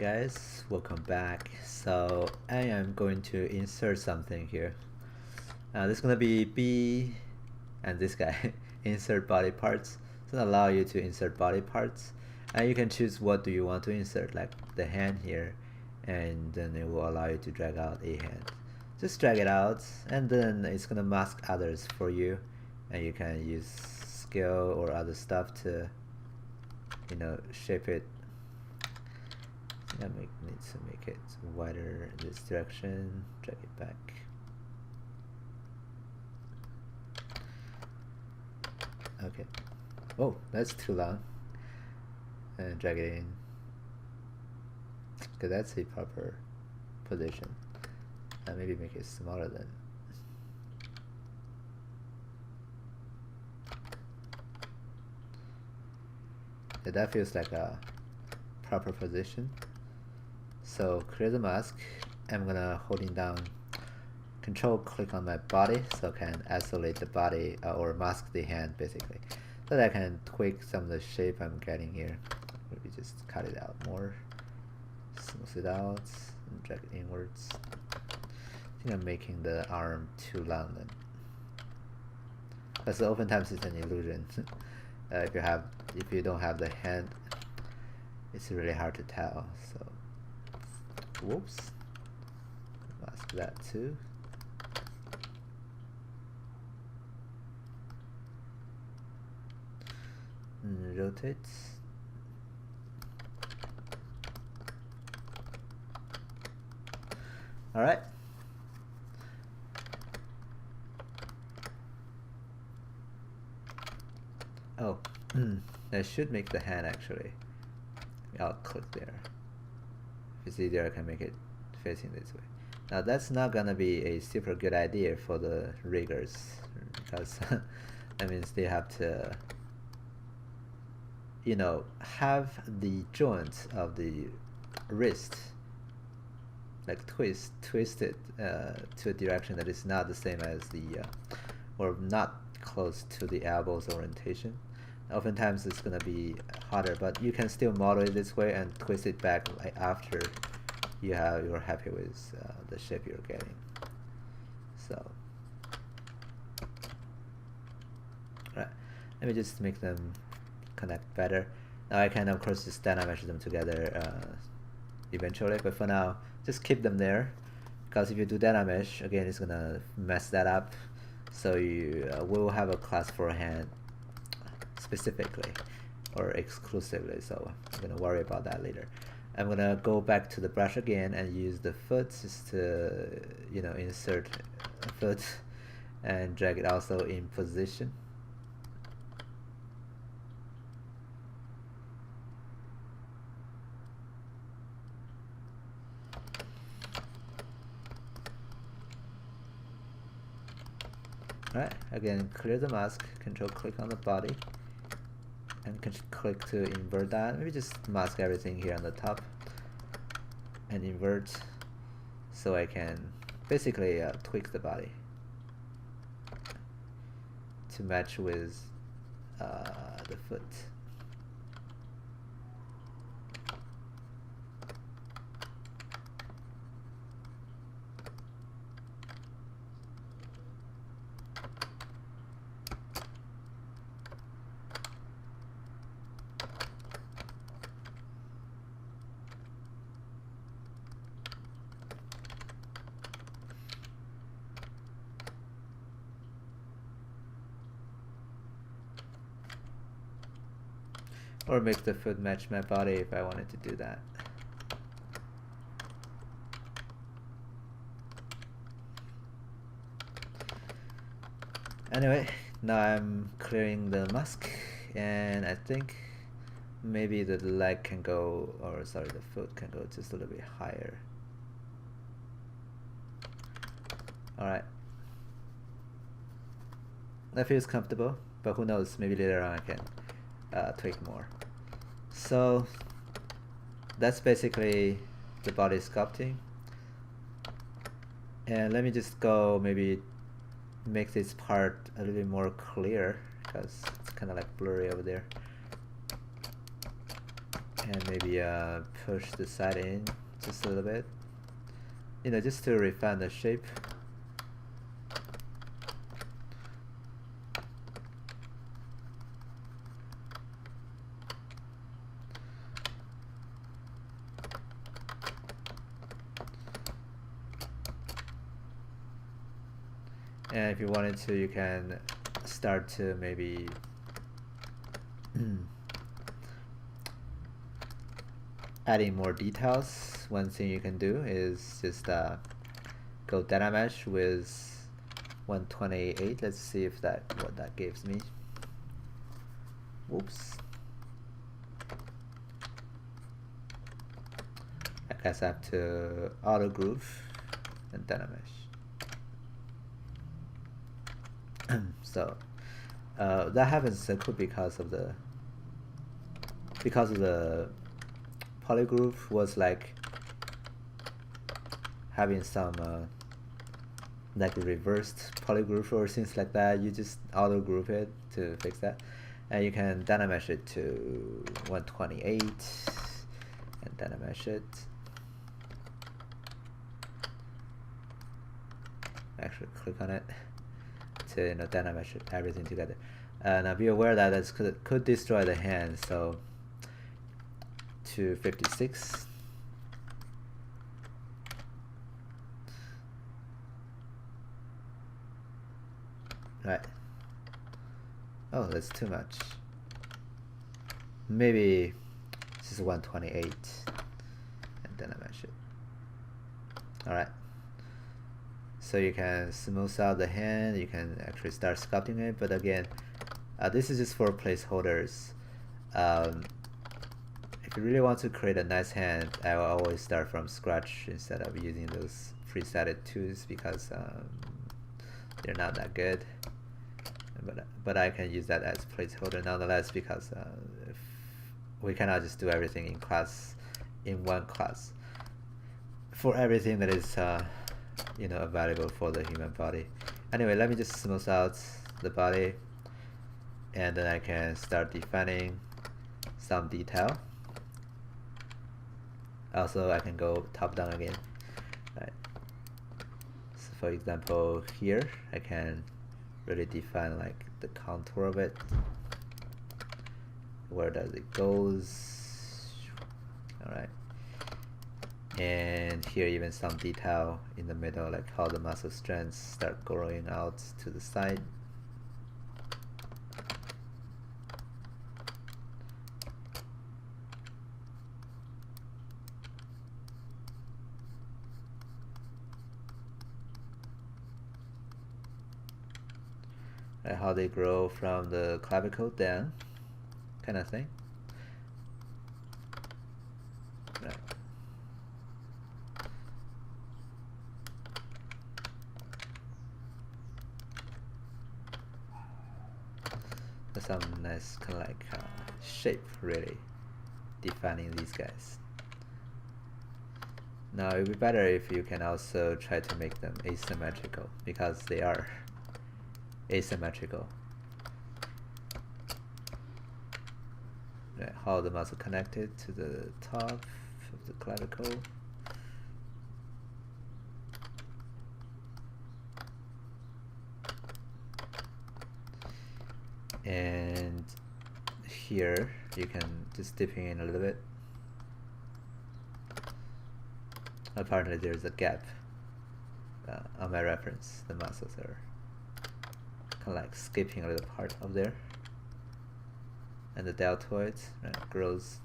guys, welcome back. So I am going to insert something here. This is gonna be B and this guy insert body parts. It's gonna allow you to insert body parts, and you can choose what do you want to insert, like the hand here, and then it will allow you to drag out a hand. Just drag it out, and then it's gonna mask others for you, and you can use scale or other stuff to, shape it. I need to make it wider in this direction, drag it back. Okay. Oh, that's too long. And drag it in. Because that's a proper position. And maybe make it smaller then. Yeah, that feels like a proper position. So clear the mask. I'm gonna holding down Control click on my body so I can isolate the body or mask the hand basically, so that I can tweak some of the shape I'm getting here. Maybe just cut it out more, smooth it out, and drag it inwards. I think I'm making the arm too long then, because oftentimes it's an illusion. If you don't have the hand, it's really hard to tell. So whoops, mask that too. And rotate. All right. Oh, I should make the hand actually. I'll click there. If it's easier, I can make it facing this way. Now that's not gonna be a super good idea for the riggers, because that means they have to, have the joints of the wrist like twist it to a direction that is not the same as the or not close to the elbow's orientation. Oftentimes it's gonna be harder, but you can still model it this way and twist it back like after you're happy with the shape you're getting. So right, let me just make them connect better. Now I can of course just Dynamesh them together eventually, but for now just keep them there, because if you do Dynamesh again it's gonna mess that up. So you will have a class for a hand specifically or exclusively, so I'm gonna worry about that later. I'm gonna go back to the brush again and use the foot just to insert a foot and drag it also in position. Alright, again clear the mask, Control click on the body, and click to invert that. Maybe just mask everything here on the top and invert, so I can basically tweak the body to match with the foot. Or make the foot match my body if I wanted to do that. Anyway, now I'm clearing the mask, and I think maybe the leg can go, or sorry, the foot can go just a little bit higher. Alright. That feels comfortable, but who knows, maybe later on I can tweak more. So that's basically the body sculpting, and let me just go maybe make this part a little bit more clear, because it's kind of like blurry over there. and maybe push the side in just a little bit, you know, just to refine the shape. And if you wanted to, you can start to maybe adding more details. One thing you can do is just go Dynamesh with 128. Let's see if what that gives me. Whoops. I guess I have to auto groove and Dynamesh. So that happens could because of the polygroove was like having some like reversed polygroove or things like that. You just auto groove it to fix that, and you can Dynamesh it to 128 and Dynamesh it. Actually click on it to, you know, Dynamesh everything together. Now be aware that this could destroy the hand, so 256. Right. Oh, that's too much. Maybe this is 128 and Dynamesh it. Alright. So you can smooth out the hand, you can actually start sculpting it, but again, this is just for placeholders. If you really want to create a nice hand, I will always start from scratch instead of using those preset tools because they're not that good. But I can use that as placeholder nonetheless because if we cannot just do everything in one class for everything that is you know, available for the human body. Anyway, let me just smooth out the body, and then I can start defining some detail. Also, I can go top down again. Right. So for example, here I can really define like the contour of it. Where does it goes? All right. And here even some detail in the middle, like how the muscle strands start growing out to the side. Right, how they grow from the clavicle down, kind of thing. Right. There's some nice kind of like shape, really, defining these guys. Now it would be better if you can also try to make them asymmetrical, because they are asymmetrical. Right, how the muscle connected to the top of the clavicle. And here you can just dip in a little bit. Apparently there's a gap on my reference. The muscles are kind of like skipping a little part of there, and the deltoid grows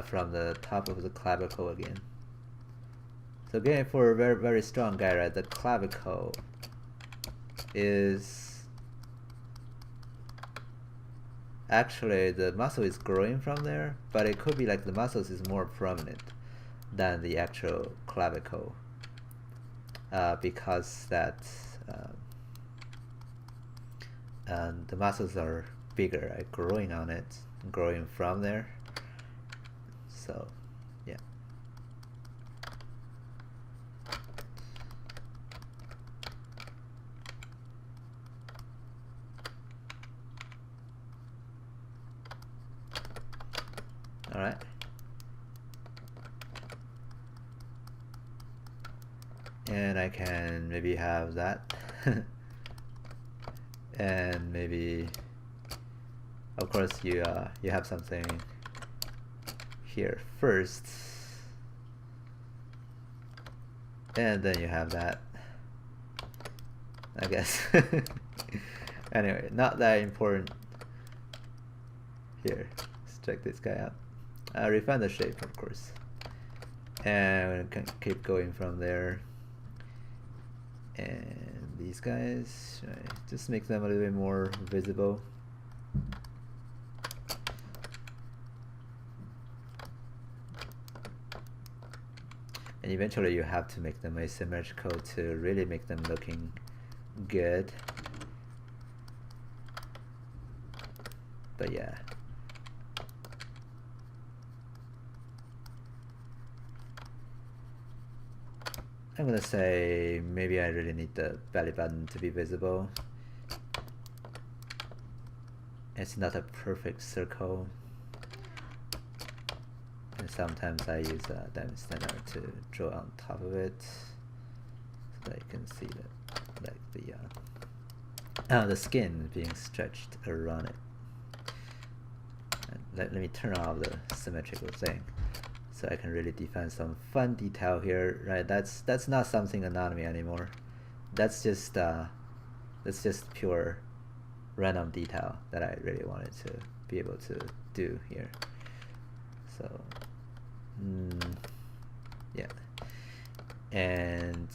from the top of the clavicle again. So again, for a very, very strong guy, right, the clavicle is actually, the muscle is growing from there, but it could be like the muscles is more prominent than the actual clavicle because that and the muscles are bigger, right, growing on it, growing from there. So yeah. I can maybe have that. And maybe, of course, you have something here first, and then you have that, I guess. Anyway, not that important. Here, let's check this guy out. Refine the shape, of course, and we can keep going from there. And these guys, right, just make them a little bit more visible. And eventually you have to make them asymmetrical to really make them looking good. But yeah. I'm gonna say maybe I really need the belly button to be visible. It's not a perfect circle, and sometimes I use a Dynamesh standard to draw on top of it, so that you can see that, like the skin being stretched around it. And let me turn off the symmetrical thing, so I can really define some fun detail here, right? That's not something anatomy anymore. That's just pure random detail that I really wanted to be able to do here. So yeah, and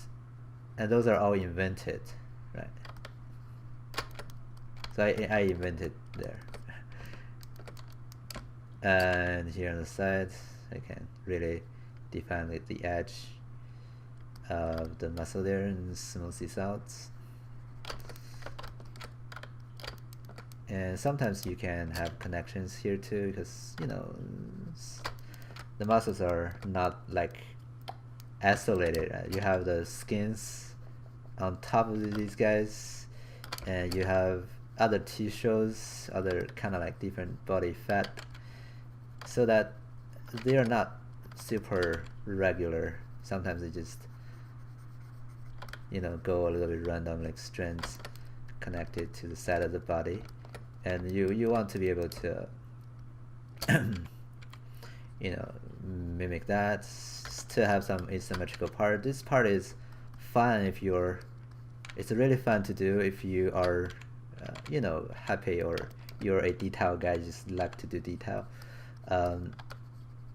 those are all invented, right? So I invented there. And here on the sides, I can really define like the edge of the muscle there and smooth this out. And sometimes you can have connections here too, because you know the muscles are not like isolated. You have the skins on top of these guys, and you have other tissues, other kind of like different body fat, so that they are not super regular. Sometimes they just, you know, go a little bit random, like strands connected to the side of the body, and you want to be able to you know, mimic that to have some asymmetrical part. This part is fun if you're, it's really fun to do if you are you know, happy, or you're a detail guy, just like to do detail.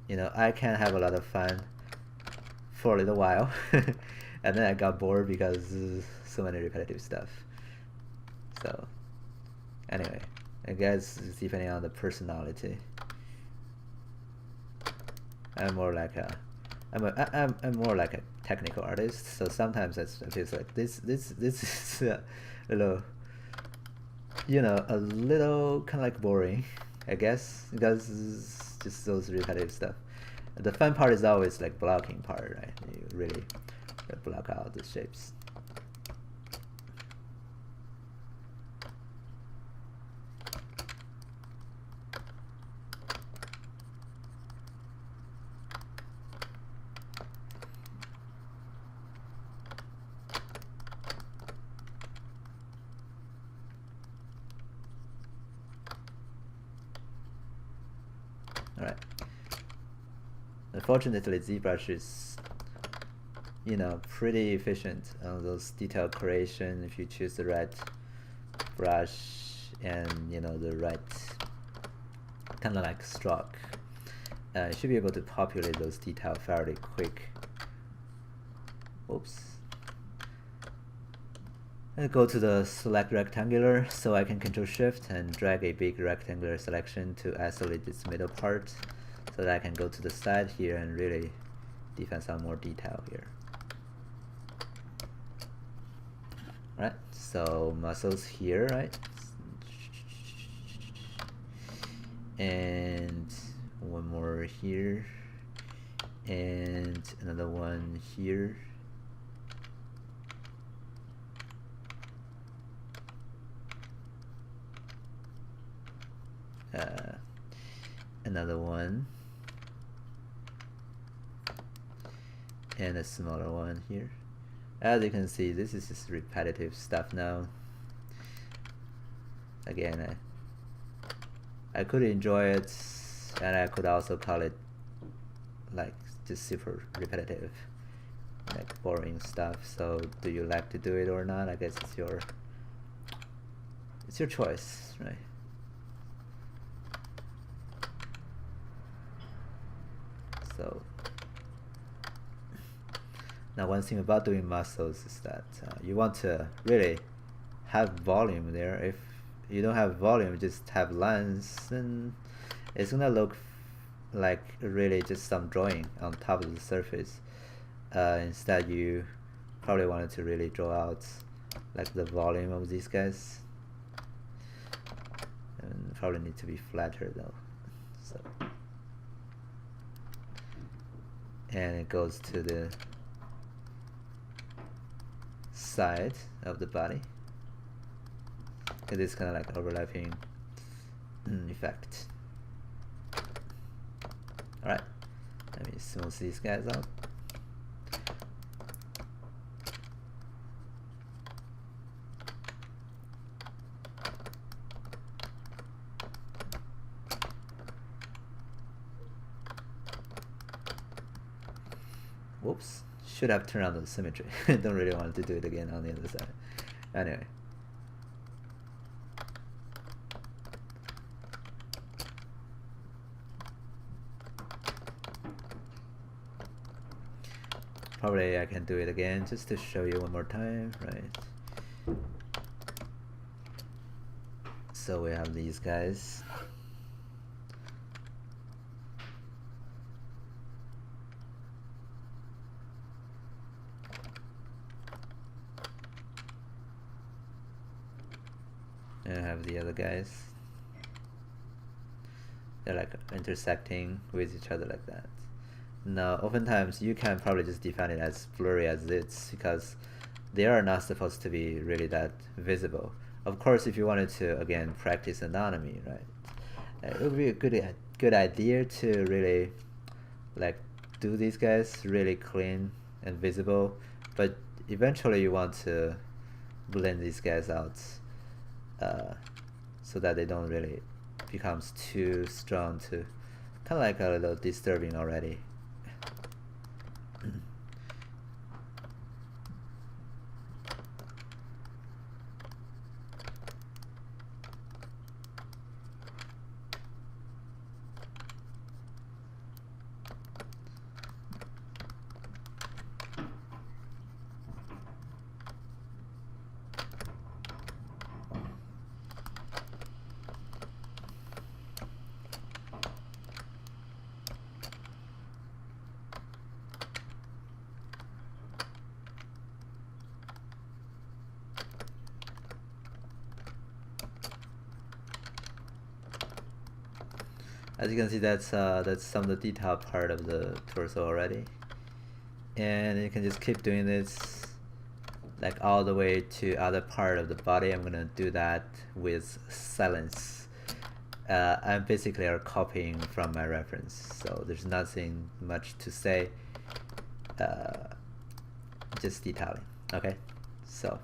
You know, I can have a lot of fun for a little while and then I got bored because so many repetitive stuff. So anyway, I guess it's depending on the personality. I'm more like I'm more like a technical artist, so sometimes it feels like this is a little, you know, a little kind of like boring, I guess, because it's just those repetitive stuff. The fun part is always like blocking part, right? You really block out the shapes. Alright. Unfortunately, ZBrush is, you know, pretty efficient on those detail creation if you choose the right brush and, you know, the right kind of like stroke. You should be able to populate those details fairly quick. Oops. I'll go to the select rectangular, so I can Control Shift and drag a big rectangular selection to isolate this middle part, so that I can go to the side here and really define some more detail here. Right, so muscles here, right? And one more here, and another one here. Another one, and a smaller one here. As you can see, this is just repetitive stuff now. Again, I could enjoy it, and I could also call it like just super repetitive, like boring stuff. So do you like to do it or not? I guess it's your choice, right? So now one thing about doing muscles is that you want to really have volume there. If you don't have volume, just have lines, then it's gonna look like really just some drawing on top of the surface. Instead, you probably wanted to really draw out like the volume of these guys, and probably need to be flatter though. So, and it goes to the side of the body. It is kind of like overlapping effect. Alright, let me smooth these guys out. Whoops, should have turned on the symmetry. Don't really want to do it again on the other side. Anyway. Probably I can do it again just to show you one more time, right? So we have these guys. And I have the other guys. They're like intersecting with each other like that. Now, oftentimes you can probably just define it as blurry as it's because they are not supposed to be really that visible. Of course, if you wanted to again practice anatomy, right, it would be a good idea to really like do these guys really clean and visible. But eventually, you want to blend these guys out so that they don't really becomes too strong to kind of like a little disturbing already. As you can see, that's some of the detail part of the torso already, and you can just keep doing this like all the way to other part of the body. I'm gonna do that with silence. I'm basically copying from my reference, so there's nothing much to say. Just detailing. Okay, so.